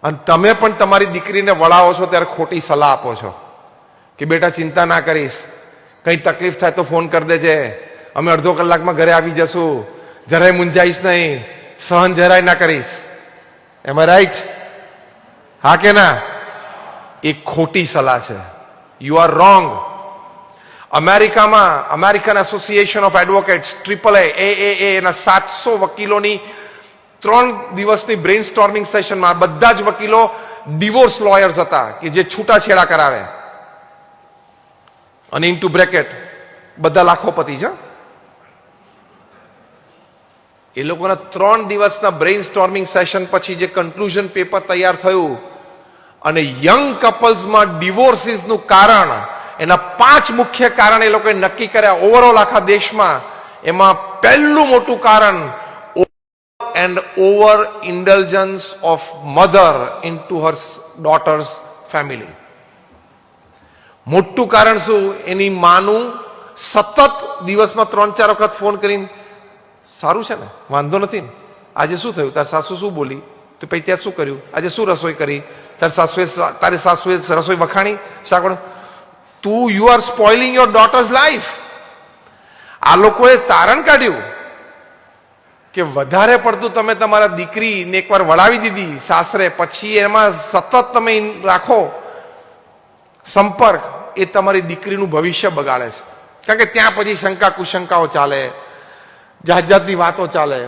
અને તમે પણ તમારી દીકરીને વળાવો છો ત્યારે ખોટી સલાહ આપો છો કે બેટા ચિંતા ના કરીશ, કઈ તકલીફ થાય તો ફોન કરી દેજે, અમે અડધો કલાકમાં ઘરે આવી જશું, જરાય મૂંઝાઈશ નહીં, સહન જરાય ના કરીશ. એમ રાઈટ? હા કે ના? એ ખોટી સલાહ છે. You are wrong. અમેરિકામાં American association of advocates AAA એના 700 વકીલોની 3 દિવસની બ્રેઇન સ્ટોર્મિંગ સેશનમાં બધા જ વકીલો ડિવોર્સ લોયર્સ હતા કે જે છૂટાછેડા કરાવે, અને ઇન્ટુ બ્રેકેટ બધા લાખોપતિ છે. એ લોકોના 3 દિવસના બ્રેઇન સ્ટોર્મિંગ સેશન પછી જે કન્ક્લુઝન પેપર તૈયાર થયું અને યંગ કપલ્સમાં ડિવોર્સિસનું કારણ, એના 5 મુખ્ય કારણ એ લોકોએ નક્કી કર્યા ઓવરઓલ આખા દેશમાં. એમાં પહેલું મોટું કારણ and over indulgence of mother into her daughter's family. મોટું કારણ શું? એની માનું સતત દિવસમાં 3-4 વખત ફોન કરીને સારું છે ને, વાંધો નથી ને, આજે શું થયું, તાર સાસુ શું બોલી, તો પછી ત્યાં શું કર્યું, આજે શું રસોઈ કરી, તારી સાસુએ રસોઈ વખાણી, શાકડો. તું you are spoiling your daughter's life. આ લોકોએ તારણ કાઢ્યું કે વધારે પડતું તમે તમારા દીકરીને એકવાર વળાવી દીધી સાસરે, પછી એમાં સતત તમે રાખો સંપર્ક, એ તમારી દીકરીનું ભવિષ્ય બગાડે છે. કારણ કે ત્યાં પછી શંકા કુશંકાઓ ચાલે, જાત જાતની વાતો ચાલે,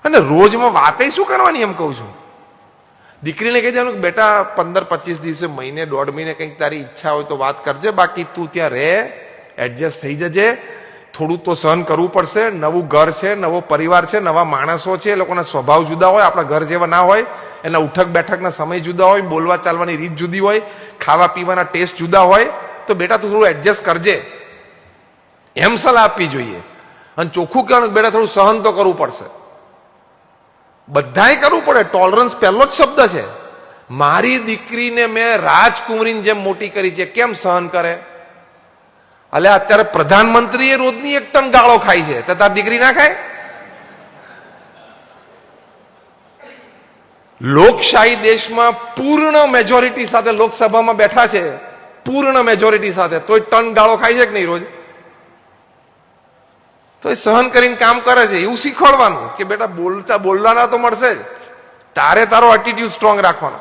અને રોજમાં વાતે શું કરવાની એમ કહું છું. દીકરીને કહી દેવાનું કે બેટા 15-25 દિવસે, મહિને 1.5 મહિને કંઈક તારી ઈચ્છા હોય તો વાત કરજે, બાકી તું ત્યાં રહે, એડજસ્ટ થઈ જજે, થોડું તો સહન કરવું પડશે. નવું ઘર છે, નવો પરિવાર છે, નવા માણસો છે, એ લોકોના સ્વભાવ જુદા હોય, આપણા ઘર જેવા ના હોય, એના ઉઠક બેઠકના સમય જુદા હોય, બોલવા ચાલવાની રીત જુદી હોય, ખાવા પીવાના ટેસ્ટ જુદા હોય, તો બેટા તું થોડું એડજસ્ટ કરજે, એમ સલાહ આપવી જોઈએ. અને ચોખ્ખું કહેવાનું બેટા થોડું સહન તો કરવું પડશે. બધાએ કરવું પડે. ટોલરન્સ પહેલો જ શબ્દ છે. મારી દીકરીને મેં રાજકુંવરીની જેમ મોટી કરી છે, કેમ સહન કરે? અલે અત્યારે પ્રધાનમંત્રી રોજની 1 ટન ગાળો ખાય છે, તો તાર દીકરી ના ખાય? લોકશાહી દેશમાં પૂર્ણ મેજોરિટી સાથે લોકસભામાં બેઠા છે, પૂર્ણ મેજોરિટી સાથે, તોય ટન ગાળો ખાય છે કે નહીં રોજ? તો એ સહન કરીને કામ કરે છે. એવું શીખવાડવાનું કે બેટા બોલવાના તો મળશે જ, તારે તારો એટીટ્યુડ સ્ટ્રોંગ રાખવાનો.